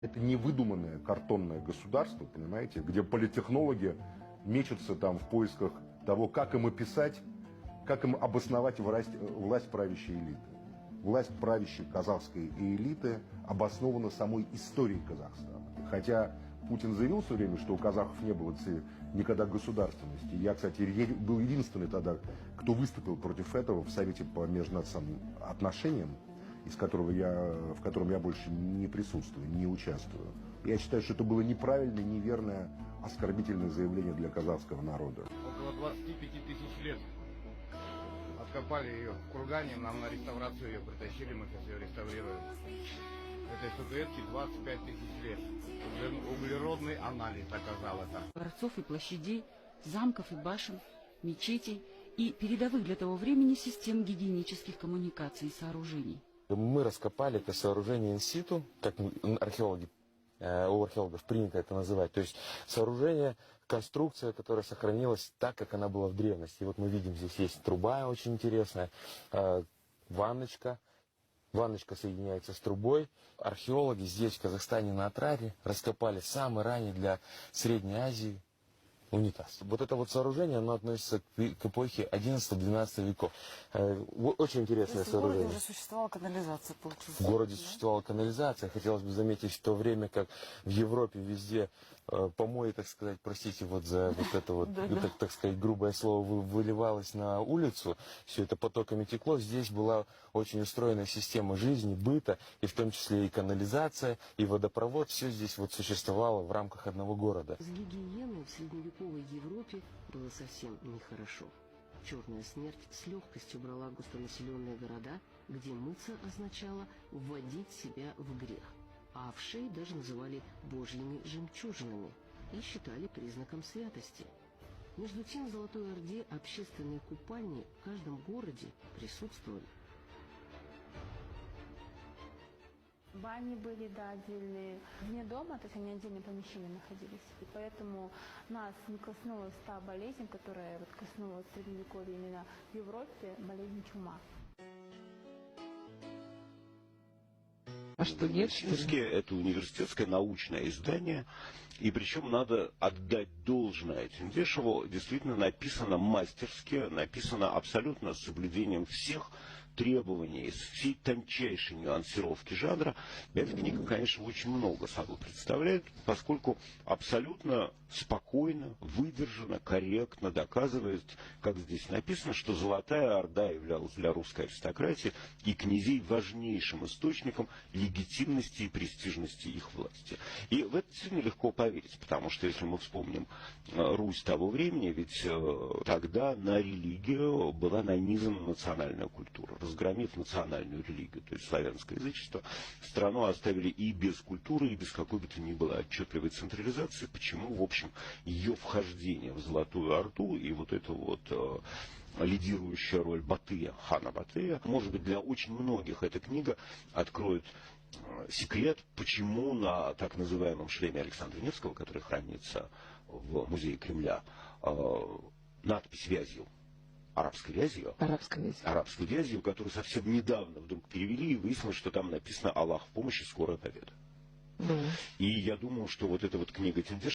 Это не выдуманное картонное государство, понимаете, где политтехнологи мечутся там в поисках того, как им описать, как им обосновать власть правящей элиты. Власть правящей казахской элиты обоснована самой историей Казахстана. Хотя Путин заявил в свое время, что у казахов не было никогда государственности. Я, кстати, был единственный тогда, кто выступил против этого в Совете по межнациональным отношениям, в котором я больше не присутствую, не участвую. Я считаю, что это было неправильное, неверное, оскорбительное заявление для казахского народа. Около 25 тысяч лет откопали ее в кургане, нам на реставрацию ее притащили, мы сейчас ее реставрируем. Этой статуэтке 25 тысяч лет. Углеродный анализ доказал это. Дворцов и площадей, замков и башен, мечетей и передовых для того времени систем гигиенических коммуникаций и сооружений. Мы раскопали это сооружение инситу, как у археологов принято это называть. То есть сооружение, конструкция, которая сохранилась так, как она была в древности. И вот мы видим, здесь есть труба очень интересная, ванночка. Ванночка соединяется с трубой. Археологи здесь, в Казахстане, на Атраре, раскопали самый ранний для Средней Азии унитаз. Вот это вот сооружение, оно относится к эпохе 11-12 веков. Очень интересное сооружение. В городе уже существовала канализация, получается. В городе существовала канализация. Хотелось бы заметить, в то время как в Европе везде помои, так сказать, простите вот за вот это вот, так сказать, грубое слово, выливалось на улицу, все это потоками текло, здесь была очень устроенная система жизни, быта, и в том числе и канализация, и водопровод, все здесь вот существовало в рамках одного города. С гигиеной в средневековой Европе было совсем нехорошо. Черная смерть с легкостью брала густонаселенные города, где мыться означало вводить себя в грех. А овшей даже называли божьими жемчужинами и считали признаком святости. Между тем, в Золотой Орде общественные купальни в каждом городе присутствовали. Бани были, да, отдельные. Вне дома, то есть они отдельные помещения находились. И поэтому нас не коснулась та болезнь, которая вот коснулась Средневековья именно в Европе, болезнь чума. А что, нет? Это университетское научное издание, и причем надо отдать должное Тиндешеву, действительно написано мастерски, написано абсолютно с соблюдением всех требований, всей тончайшей нюансировки жанра. Эта книга, конечно, очень много собой представляет, поскольку абсолютно спокойно, выдержанно, корректно доказывает, как здесь написано, что Золотая Орда являлась для русской аристократии и князей важнейшим источником легитимности и престижности их власти. И в это сильно легко поверить, потому что если мы вспомним Русь того времени, ведь тогда на религию была нанизана национальная культура. Разгромив национальную религию, то есть славянское язычество, страну оставили и без культуры, и без какой бы то ни было отчетливой централизации, почему, в общем, ее вхождение в Золотую Орду и вот это вот лидирующая роль Батыя, хана Батыя, может быть, для очень многих эта книга откроет секрет, почему на так называемом шлеме Александра Невского, который хранится в музее Кремля, надпись вязью, арабской вязью, которую совсем недавно вдруг перевели, и выяснилось, что там написано «Аллах в помощи, скорая победа». И я думаю, что вот эта вот книга Тиндешева